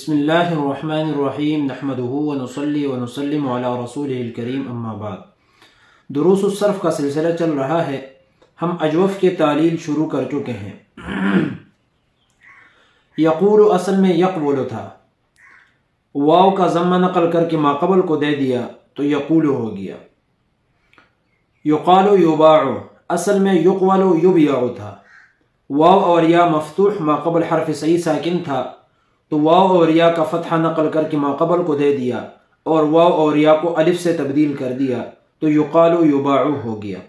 بسم اللہ الرحمن الرحیم نحمدہ ونصلی ونسلم علی رسولہ الکریم اما بعد۔ دروس الصرف کا سلسلہ چل رہا ہے، ہم اجوف کے تعلیل شروع کر چکے ہیں۔ یقول اصل میں یقول تھا، واو کا ضمہ نقل کر کے ماقبل کو دے دیا تو یقول ہو گیا۔ یقال یباع اصل میں یقول یبیع تھا، واو اور یا مفتوح ماقبل حرف صحیح ساکن تھا تو واو اور یا کا فتحہ نقل کر کے ماقبل کو دے دیا اور واو اور یا کو الف سے تبدیل کر دیا تو یقال یباع ہو گیا۔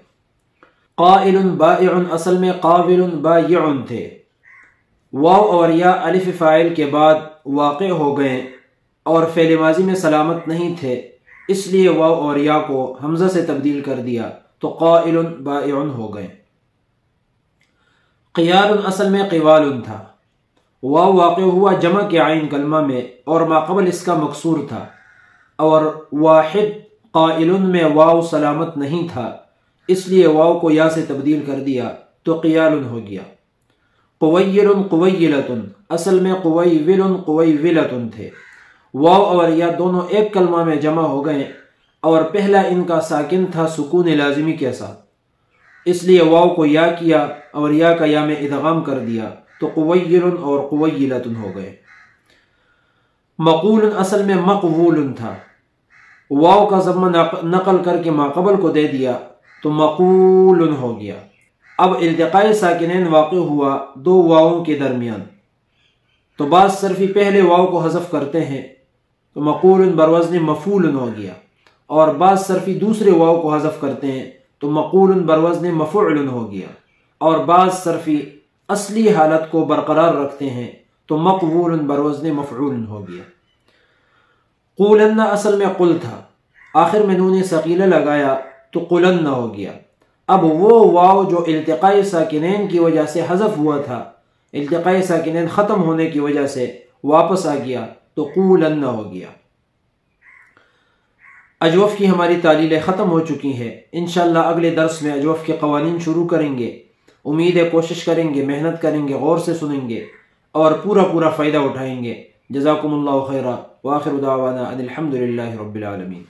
قائل بائع اصل میں قابل بائع تھے، واو اور یا الف فاعل کے بعد واقع ہو گئے اور فعل ماضی میں سلامت نہیں تھے، اس لیے واو اور یا کو حمزہ سے تبدیل کر دیا تو قائل بائع ہو گئے۔ قیال اصل میں قوال تھا، واو واقع ہوا جمع کے عین کلمہ میں اور ماقبل اس کا مکسور تھا، اور واحد قائل میں واو سلامت نہیں تھا، اس لیے واو کو یا سے تبدیل کر دیا تو قیال ہو گیا۔ قویل قویلۃ اصل میں قویول قویولۃ تھے، واو اور یا دونوں ایک کلمہ میں جمع ہو گئے اور پہلا ان کا ساکن تھا سکون لازمی کے ساتھ، اس لیے واو کو یا کیا اور یا کا یا میں ادغام کر دیا تو قویل اور قویلۃ ہو گئے۔ مقول اصل میں مقبول تھا، واو کا ضمہ نقل کر کے ماقبل کو دے دیا تو مقول ہو گیا۔ اب التقاء ساکنین واقع ہوا دو واؤں کے درمیان، تو بعض صرفی پہلے واو کو حذف کرتے ہیں تو مقول بروزن مفعول ہو گیا، اور بعض صرفی دوسرے واو کو حذف کرتے ہیں تو مقول بروزن مفعول ہو گیا، اور بعض صرفی اصلی حالت کو برقرار رکھتے ہیں تو مقبول بروزن مفعول ہو گیا۔ قولن اصل میں قل تھا، آخر میں نون ثقیلہ لگایا تو قلن ہو گیا۔ اب وہ واو جو التقاء ساکنین کی وجہ سے حذف ہوا تھا، التقاء ساکنین ختم ہونے کی وجہ سے واپس آ گیا تو قولن ہو گیا۔ اجوف کی ہماری تعلیلیں ختم ہو چکی ہیں، انشاءاللہ اگلے درس میں اجوف کے قوانین شروع کریں گے۔ امید ہے کوشش کریں گے، محنت کریں گے، غور سے سنیں گے اور پورا فائدہ اٹھائیں گے۔ جزاکم اللہ خیرا، وآخر دعوانا ان الحمد للہ رب العالمین۔